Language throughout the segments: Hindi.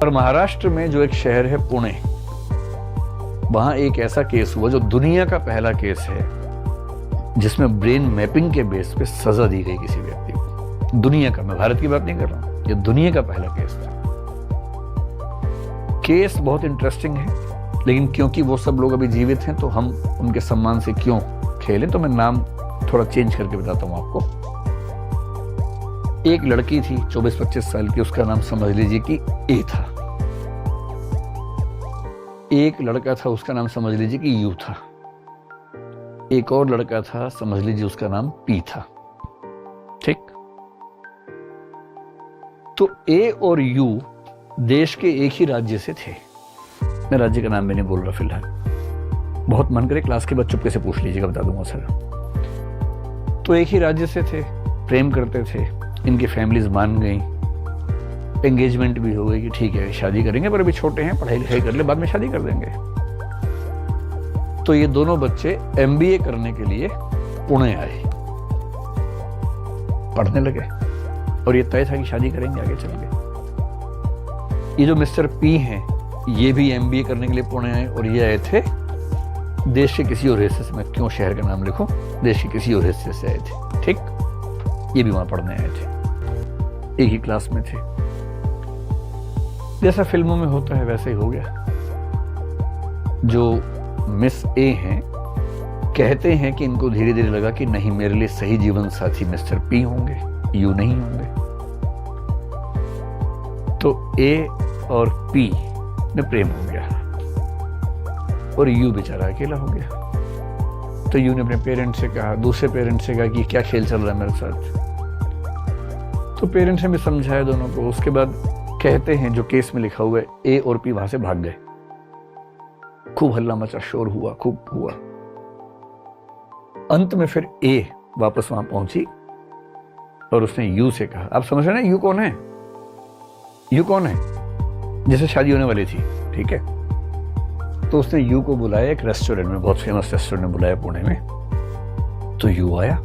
और महाराष्ट्र में जो एक शहर है पुणे, वहां एक ऐसा केस हुआ जो दुनिया का पहला केस है जिसमें ब्रेन मैपिंग के बेस पे सजा दी गई किसी व्यक्ति को। दुनिया का, मैं भारत की बात नहीं कर रहा हूं, ये दुनिया का पहला केस था। केस बहुत इंटरेस्टिंग है, लेकिन क्योंकि वो सब लोग अभी जीवित हैं तो हम उनके सम्मान से क्यों खेलें, तो मैं नाम थोड़ा चेंज करके बताता हूं आपको। एक लड़की थी 24-25 साल की, उसका नाम समझ लीजिए कि ए था। एक लड़का था, उसका नाम समझ लीजिए कि यू था। एक और लड़का था, समझ लीजिए उसका नाम पी था। ठीक, तो ए और यू देश के एक ही राज्य से थे। मैं राज्य का नाम भी नहीं बोल रहा फिलहाल, बहुत मन करे क्लास के बाद चुपके से पूछ लीजिएगा, बता दूंगा सर। तो एक ही राज्य से थे, प्रेम करते थे, इनकी फैमिलीज मान गई, एंगेजमेंट भी हो गई कि ठीक है शादी करेंगे, पर अभी छोटे हैं, पढ़ाई लिखाई कर ले, बाद में शादी कर देंगे। तो ये दोनों बच्चे एमबीए करने के लिए पुणे आए, पढ़ने लगे, और ये तय था कि शादी करेंगे आगे चल के। ये जो मिस्टर पी हैं, ये भी एमबीए करने के लिए पुणे आए, और ये आए थे देश के किसी और हिस्से से, मैं क्यों शहर का नाम लिखूं, देश के किसी और हिस्से से आए थे। ठीक, ये भी वहां पढ़ने आए थे, एक ही क्लास में थे। जैसा फिल्मों में होता है वैसे ही हो गया। जो मिस ए हैं, कहते हैं कि इनको धीरे धीरे लगा कि नहीं, मेरे लिए सही जीवन साथी मिस्टर पी होंगे, यू नहीं होंगे। तो ए और पी में प्रेम हो गया, और यू बेचारा अकेला हो गया। तो यू ने अपने पेरेंट्स से कहा, दूसरे पेरेंट्स से कहा कि क्या खेल चल रहा है मेरे साथ। तो पेरेंट्स ने भी समझाया दोनों को। उसके बाद कहते हैं, जो केस में लिखा हुआ है, ए और पी वहां से भाग गए। खूब हल्ला मचा, शोर हुआ, खूब हुआ। अंत में फिर ए वापस वहां पहुंची और उसने यू से कहा, आप समझ रहे हैं यू कौन है? यू कौन है? जिससे शादी होने वाली थी, ठीक है। तो उसने यू को बुलाया एक रेस्टोरेंट में, बहुत फेमस रेस्टोरेंट में बुलाया पुणे में। तो यू आया,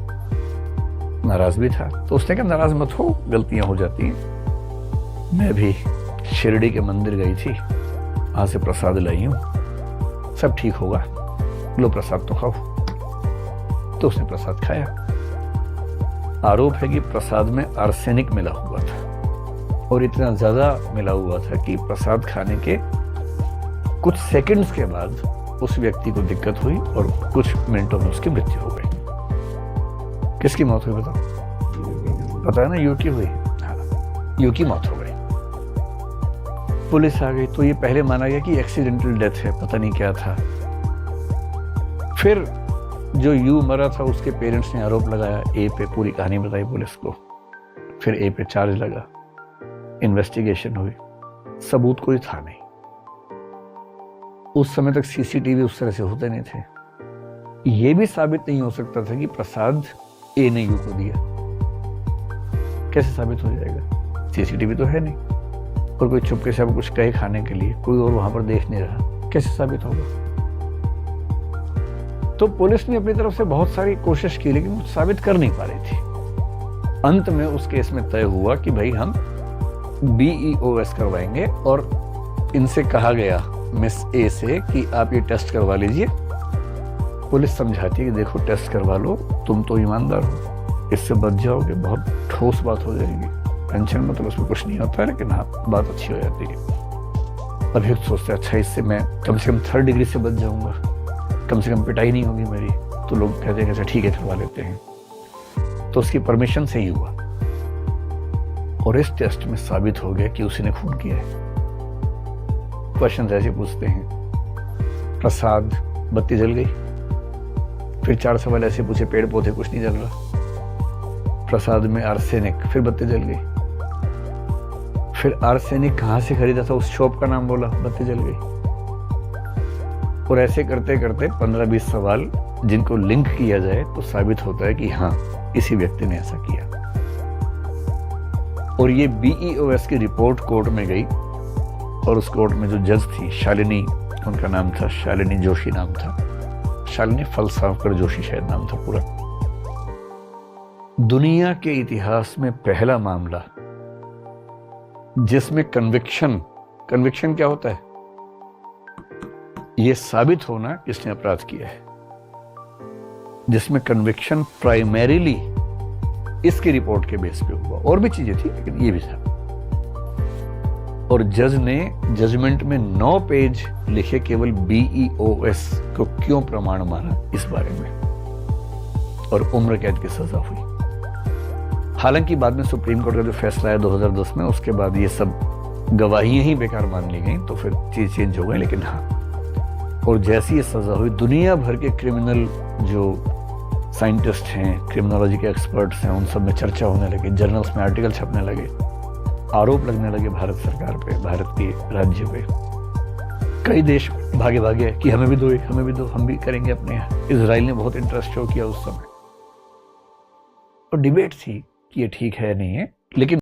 नाराज भी था। तो उसने कहा, नाराज मत हो, गलतियां हो जाती हैं, मैं भी शिरडी के मंदिर गई थी, वहां से प्रसाद लाई हूं, सब ठीक होगा, लो प्रसाद तो खाओ। तो उसने प्रसाद खाया। आरोप है कि प्रसाद में आर्सेनिक मिला हुआ था, और इतना ज्यादा मिला हुआ था कि प्रसाद खाने के कुछ सेकंड्स के बाद उस व्यक्ति को दिक्कत हुई और कुछ मिनटों में उसकी मृत्यु हो गई। किसकी मौत हुई बताओ? पता है ना, यू की हुई। हाँ, यू की मौत हो गई। पुलिस आ गई तो ये पहले माना गया कि एक्सीडेंटल डेथ है, पता नहीं क्या था। फिर जो यू मरा था उसके पेरेंट्स ने आरोप लगाया ए पे, पूरी कहानी बताई पुलिस को। फिर ए पे चार्ज लगा, इन्वेस्टिगेशन हुई, सबूत कोई था नहीं। उस समय तक सीसीटीवी उस तरह से होते नहीं थे। यह भी साबित नहीं हो सकता था कि प्रसाद ए ने यू को दिया। कैसे साबित हो जाएगा? सीसीटीवी तो है नहीं, और कोई चुपके से अब कुछ कहे खाने के लिए, कोई और वहां पर देख नहीं रहा, कैसे साबित होगा? तो पुलिस ने अपनी तरफ से बहुत सारी कोशिश की, लेकिन वो साबित कर नहीं पा रही थी। अंत में उस केस में तय हुआ कि भाई हम BEOS करवाएंगे, और इनसे कहा गया मिस ए से कि आप ये टेस्ट करवा लीजिए। पुलिस समझाती है कि देखो टेस्ट करवा लो, तुम तो ईमानदार हो, इससे बच जाओगे, बहुत ठोस बात हो जाएगी, टेंशन मतलब उसमें कुछ नहीं होता है, लेकिन हाँ बात अच्छी हो जाती है। अभियुक्त सोचते अच्छा, इससे मैं कम से कम 3rd डिग्री से बच जाऊंगा, कम से कम पिटाई नहीं होगी मेरी। तो लोग कहते हैं अच्छा ठीक है करवा लेते हैं। तो उसकी परमिशन से ही हुआ, और इस टेस्ट में साबित हो गया कि उसी ने खून किया है। क्वेश्चन ऐसे पूछते हैं, प्रसाद, बत्ती जल गई। फिर 4 सवाल ऐसे पूछे, पेड़ पौधे कुछ नहीं जल रहा। प्रसाद में आर्सेनिक, फिर बत्ती जल गई। फिर आर्सेनिक कहां से खरीदा था, उस शॉप का नाम बोला, बत्ती जल गई। और ऐसे करते करते 15-20 सवाल जिनको लिंक किया जाए तो साबित होता है कि हाँ, इसी व्यक्ति ने ऐसा किया। और ये BEOS की रिपोर्ट कोर्ट में गई, और उस कोर्ट में जो जज थी, शालिनी उनका नाम था, शालिनी जोशी नाम था, शालिनी फलसावकर जोशी शायद नाम था पूरा। दुनिया के इतिहास में पहला मामला जिसमें कन्विक्शन कन्विक्शन क्या होता है? यह साबित होना किसने अपराध किया है, जिसमें कन्विक्शन प्राइमरीली इसकी रिपोर्ट के बेस पे हुआ। और भी चीजें थी लेकिन ये भी था। और जज ने जजमेंट में 9 पेज लिखे केवल BEOS को क्यों प्रमाण माना इस बारे में, और उम्र कैद की सजा हुई। हालांकि बाद में सुप्रीम कोर्ट का जो फैसला है 2010 में, उसके बाद ये सब गवाहियां ही बेकार मान ली गई, तो फिर चीज चेंज हो गई। लेकिन हाँ, और जैसी ये सजा हुई, दुनिया भर के क्रिमिनल जो साइंटिस्ट हैं, क्रिमिनोलॉजी के एक्सपर्ट्स हैं, उन सब में चर्चा होने लगी, जर्नल्स में आर्टिकल छपने लगे, आरोप लगने लगे भारत सरकार पे, भारत के राज्य पे। कई देश भागे भागे कि हमें भी दो, हमें भी दो, हम भी करेंगे अपने यहाँ। इजराइल ने बहुत इंटरेस्ट शो किया उस समय, और डिबेट थी कि ये ठीक है नहीं है। लेकिन